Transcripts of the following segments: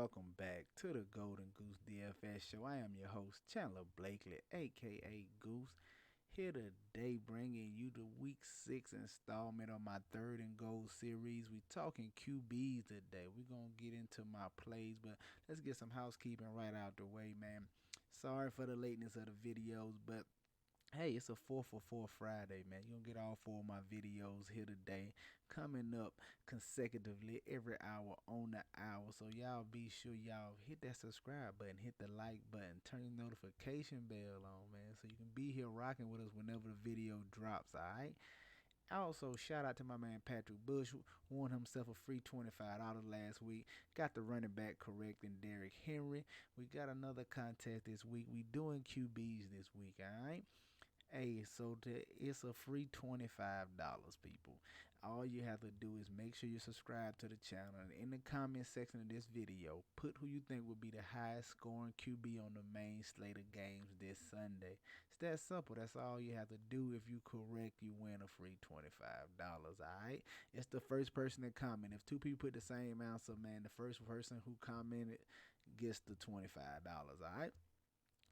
welcome back to the Golden Goose DFS show. I am your host, Chandler Blakely, aka Goose, here today bringing you the week 6 installment of my third and goal series. We talking QBs today. We're going to get into my plays, but let's get some housekeeping right out the way, man. Sorry for the lateness of the videos, but hey, it's a 4 for 4 Friday, man. You're gonna get all four of my videos here today, coming up consecutively every hour on the hour. So y'all be sure y'all hit that subscribe button, hit the like button, turn your notification bell on, man, so you can be here rocking with us whenever the video drops, alright? Also, shout out to my man Patrick Bush, who won himself a free $25 last week. Got the running back correct in Derrick Henry. We got another contest this week. We doing QBs this week, alright? Hey, so it's a free $25, people. All you have to do is make sure you subscribe to the channel, and in the comment section of this video, put who you think will be the highest scoring QB on the main slate of games this Sunday. It's that simple. That's all you have to do. If you correct, you win a free $25, alright? It's the first person to comment. If two people put the same answer, man, the first person who commented gets the $25, alright?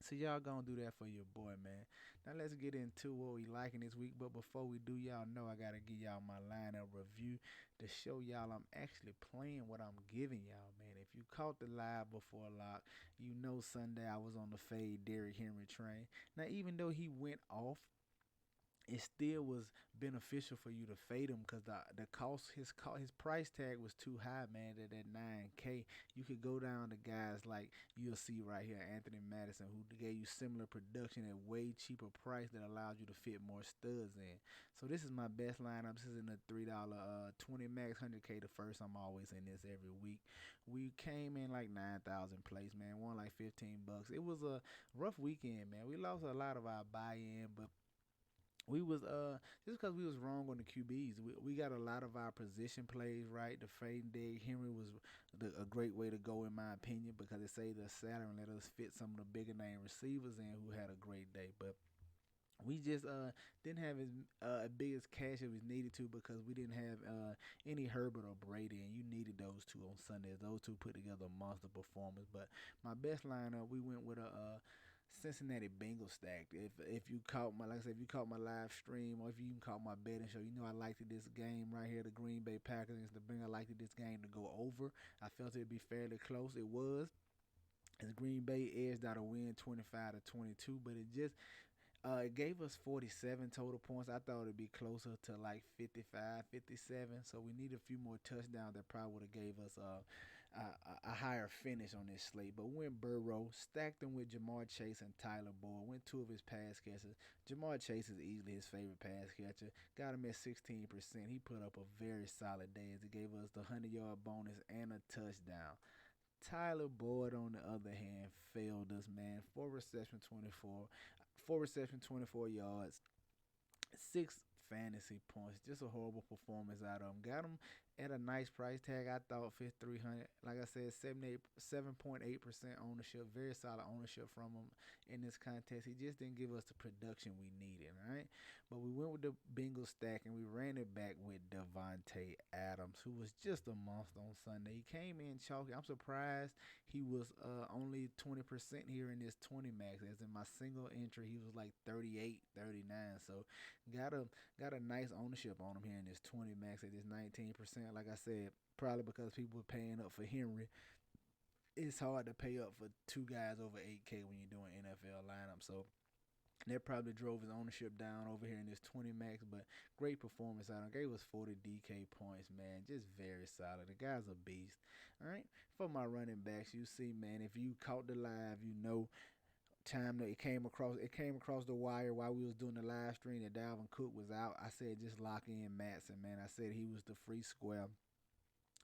So y'all gonna do that for your boy, man. Now let's get into what we liking this week. But before we do, y'all know I gotta give y'all my lineup review to show y'all I'm actually playing what I'm giving y'all, man. If you caught the live before lock, you know Sunday I was on the fade Derrick Henry train. Now even though he went off, it still was beneficial for you to fade him because his price tag was too high, man. At that 9K, you could go down to guys like you'll see right here, Anthony Madison, who gave you similar production at way cheaper price that allowed you to fit more studs in. So this is my best lineup. This is in the $3 20 max 100K the first. I'm always in this every week. We came in like 9,000 plays, man. Won like 15 bucks. It was a rough weekend, man. We lost a lot of our buy-in, but we was just because we was wrong on the QBs. We got a lot of our position plays right. The fade Derrick Henry was a great way to go in my opinion because it saved us salary and let us fit some of the bigger name receivers in who had a great day. But we just didn't have as big as cash as we needed to because we didn't have any Herbert or Brady, and you needed those two on Sundays. Those two put together a monster performance. But my best lineup, we went with a Cincinnati Bengals stack. If you caught my, like I said, if you caught my live stream or if you even caught my betting show, you know I liked this game right here, the Green Bay Packers against the Bengals. I liked this game to go over. I felt it'd be fairly close. It was. As Green Bay edged out a win 25-22, but it gave us 47 total points. I thought it'd be closer to like 55, 57. So we need a few more touchdowns that probably would have gave us a higher finish on this slate. But we went Burrow, stacked him with Jamar Chase and Tyler Boyd. Went two of his pass catchers. Jamar Chase is easily his favorite pass catcher. Got him at 16%. He put up a very solid day as he gave us the 100-yard bonus and a touchdown. Tyler Boyd, on the other hand, failed us, man. Four reception, 24 yards, 6 fantasy points. Just a horrible performance out of him. Got him at a nice price tag. I thought 5,300. Like I said, 7.8% ownership. Very solid ownership from him in this contest. He just didn't give us the production we needed, right? But we went with the Bengals stack and we ran it back with Devonta Adams, who was just a monster on Sunday. He came in chalky. I'm surprised he was only 20% here in this 20 max. As in my single entry, he was like 38, 39. So got a nice ownership on him here in this 20 max at this 19%. Like I said, probably because people were paying up for Henry. It's hard to pay up for two guys over 8K when you're doing NFL lineup. So that probably drove his ownership down over here in this 20 max, but great performance out of him. Gave us 40 DK points, man. Just very solid. The guy's a beast. All right. For my running backs, you see, man, if you caught the live, you know time that it came across the wire while we was doing the live stream that Dalvin Cook was out. I said just lock in Matson, man. I said he was the free square.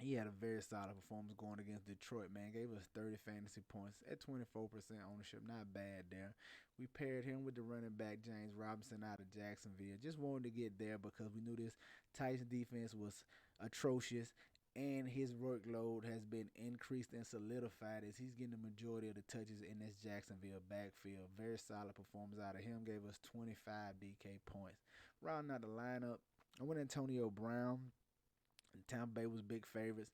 He had a very solid performance going against Detroit, man. Gave us 30 fantasy points at 24% ownership. Not bad there. We paired him with the running back James Robinson out of Jacksonville. Just wanted to get there because we knew this Titans defense was atrocious and his workload has been increased and solidified as he's getting the majority of the touches in this Jacksonville backfield. Very solid performance out of him. Gave us 25 DK points. Rounding out the lineup, I went Antonio Brown. Tampa Bay was big favorites.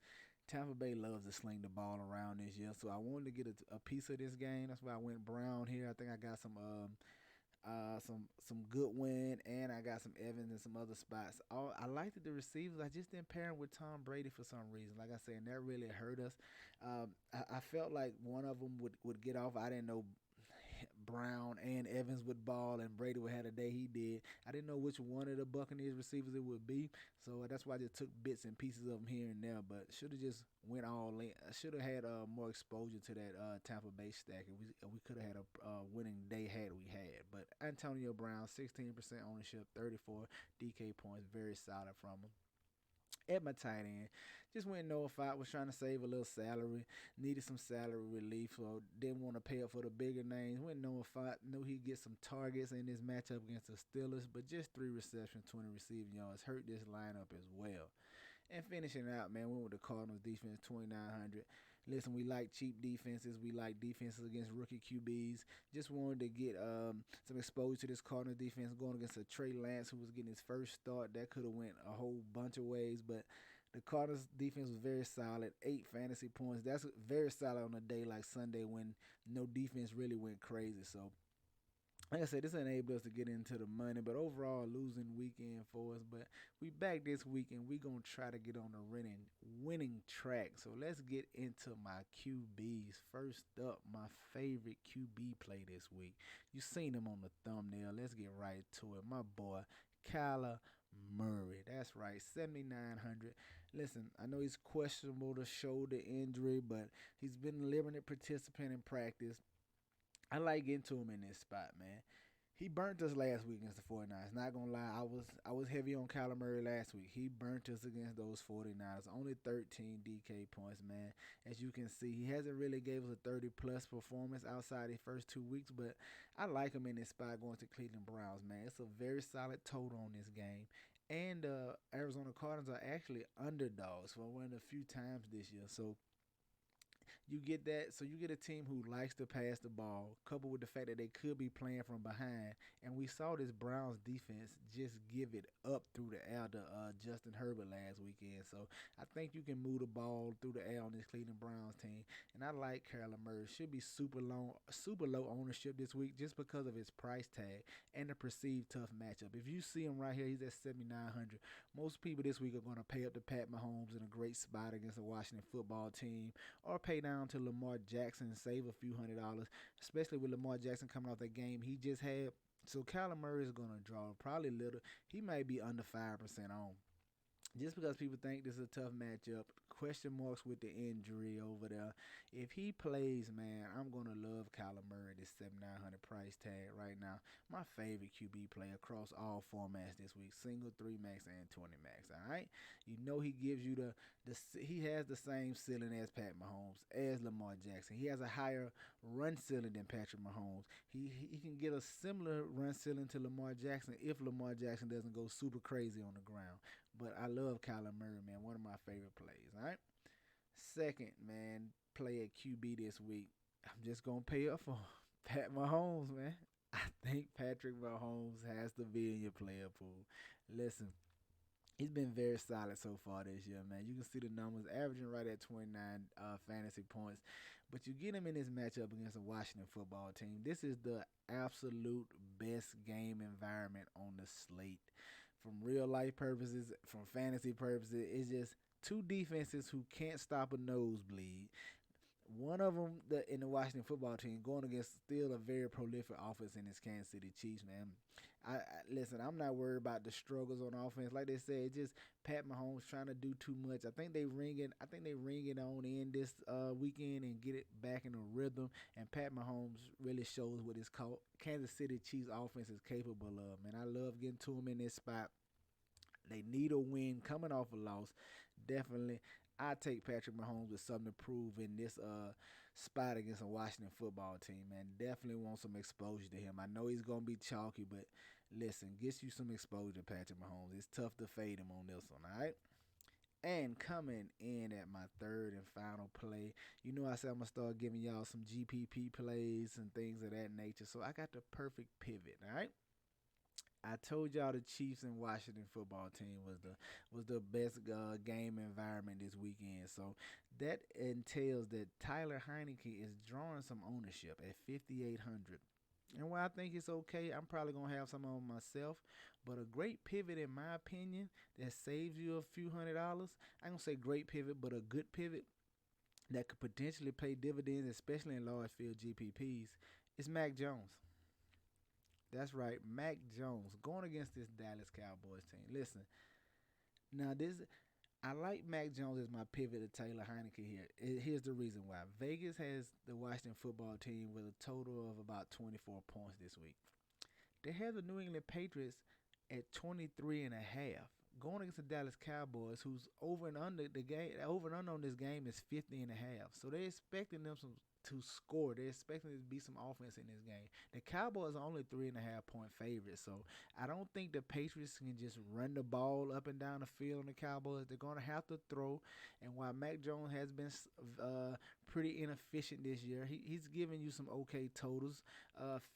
Tampa Bay loves to sling the ball around this year, so I wanted to get a piece of this game. That's why I went Brown here. I think I got some Goodwin, and I got some Evans and some other spots. I liked the receivers. I just didn't pair them with Tom Brady for some reason. Like I said, and that really hurt us. I felt like one of them would get off. I didn't know Brown and Evans would ball and Brady would have the day he did. I didn't know which one of the Buccaneers receivers it would be, so that's why I just took bits and pieces of them here and there. But should have just went all in. I should have had more exposure to that Tampa Bay stack, and we could have had a winning day had we had. But Antonio Brown, 16% ownership, 34 DK points, very solid from him. At my tight end, just went Noah Fott, was trying to save a little salary, needed some salary relief, so didn't want to pay up for the bigger names. Went Noah Fott, knew he'd get some targets in this matchup against the Steelers, but just 3 receptions, 20 receiving yards, hurt this lineup as well. And finishing out, man, we went with the Cardinals defense, 2,900. Listen, we like cheap defenses. We like defenses against rookie QBs. Just wanted to get some exposure to this Cardinals defense going against a Trey Lance who was getting his first start. That could have went a whole bunch of ways, but the Cardinals defense was very solid. 8 fantasy points. That's very solid on a day like Sunday when no defense really went crazy. So like I said, this enabled us to get into the money, but overall losing weekend for us. But we back this weekend. We gonna try to get on the winning track. So let's get into my QBs. First up, my favorite QB play this week. You seen him on the thumbnail. Let's get right to it. My boy, Kyla Murray. That's right, 7,900. Listen, I know he's questionable to shoulder injury, but he's been a limited participant in practice. I like getting to him in this spot, man. He burnt us last week against the 49ers. Not gonna lie, I was heavy on Kyler Murray last week. He burnt us against those 49ers. Only 13 DK points, man. As you can see, he hasn't really gave us a 30-plus performance outside the first 2 weeks, but I like him in this spot going to Cleveland Browns, man. It's a very solid total on this game. And Arizona Cardinals are actually underdogs for one of the few times this year. So you get that, so you get a team who likes to pass the ball, coupled with the fact that they could be playing from behind. And we saw this Browns defense just give it up through the air to Justin Herbert last weekend. So I think you can move the ball through the air on this Cleveland Browns team. And I like Kyler Murray. Should be super low ownership this week just because of his price tag and the perceived tough matchup. If you see him right here, he's at 7,900. Most people this week are going to pay up to Pat Mahomes in a great spot against the Washington football team, or pay down to Lamar Jackson and save a few $100, especially with Lamar Jackson coming off that game he just had. So Kyler Murray is going to draw probably little. He might be under 5% on. Just because people think this is a tough matchup, question marks with the injury over there. If he plays, man, I'm going to love Kyler Murray, this 7,900 price tag right now. My favorite QB play across all formats this week, single, 3 max, and 20 max, all right? You know he gives you he has the same ceiling as Pat Mahomes, as Lamar Jackson. He has a higher run ceiling than Patrick Mahomes. He can get a similar run ceiling to Lamar Jackson if Lamar Jackson doesn't go super crazy on the ground. But I love Kyler Murray, man. One of my favorite plays, all right? Second, man, play at QB this week. I'm just going to pay up for Pat Mahomes, man. I think Patrick Mahomes has to be in your player pool. Listen, he's been very solid so far this year, man. You can see the numbers, averaging right at 29 fantasy points. But you get him in this matchup against the Washington football team. This is the absolute best game environment on the slate. From real life purposes, from fantasy purposes, it's just two defenses who can't stop a nosebleed. One of them in the Washington football team going against still a very prolific offense in this Kansas City Chiefs, man. Listen, I'm not worried about the struggles on offense. Like they said, it's just Pat Mahomes trying to do too much. I think they ring it on in this weekend and get it back in a rhythm. And Pat Mahomes really shows what his Kansas City Chiefs offense is capable of. Man, I love getting to him in this spot. They need a win coming off a loss. Definitely, I take Patrick Mahomes with something to prove in this spot against a Washington football team, man. Definitely want some exposure to him. I know he's going to be chalky, but listen, gets you some exposure, Patrick Mahomes. It's tough to fade him on this one, all right? And coming in at my third and final play, you know I said I'm going to start giving y'all some GPP plays and things of that nature. So I got the perfect pivot, all right? I told y'all the Chiefs and Washington football team was the best game environment this weekend. So that entails that Tyler Heineke is drawing some ownership at 5,800. And while I think it's okay, I'm probably gonna have some on myself. But a great pivot, in my opinion, that saves you a few $100. I don't say great pivot, but a good pivot that could potentially pay dividends, especially in large field GPPs, is Mac Jones. That's right, Mac Jones going against this Dallas Cowboys team. Listen, now this I like Mac Jones as my pivot to Taylor Heineke here. Here's the reason why. Vegas has the Washington football team with a total of about 24 points this week. They have the New England Patriots at 23 and a half. Going against the Dallas Cowboys, who's over and under on this game is 50 and a half. So they're expecting to score. They're expecting there to be some offense in this game. The Cowboys are only 3.5 point favorites, so I don't think the Patriots can just run the ball up and down the field on the Cowboys. They're gonna have to throw, and while Mac Jones has been pretty inefficient this year, he's giving you some okay totals.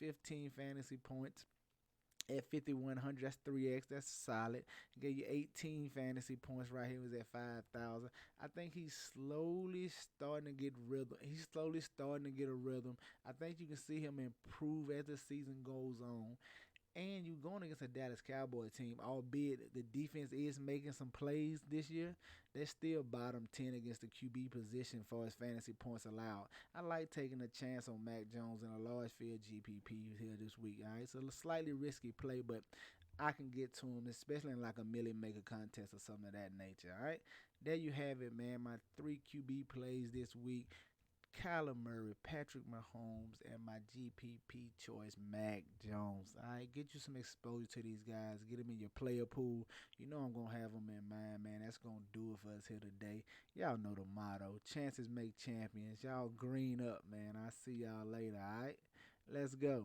15 fantasy points at 5,100. That's 3x. That's solid. He gave you 18 fantasy points right here. He was at 5,000. I think he's slowly starting to get rhythm. He's slowly starting to get a rhythm. I think you can see him improve as the season goes on. And you're going against a Dallas Cowboy team, albeit the defense is making some plays this year. They're still bottom 10 against the QB position for his fantasy points allowed. I like taking a chance on Mac Jones in a large field GPP here this week. All right, it's a slightly risky play, but I can get to him, especially in like a million maker contest or something of that nature. All right, there you have it, man. My 3 QB plays this week. Kyla Murray, Patrick Mahomes, and my GPP choice, Mac Jones. All right, get you some exposure to these guys. Get them in your player pool. You know I'm going to have them in mind, man. That's going to do it for us here today. Y'all know the motto. Chances make champions. Y'all green up, man. I'll see y'all later, all right? Let's go.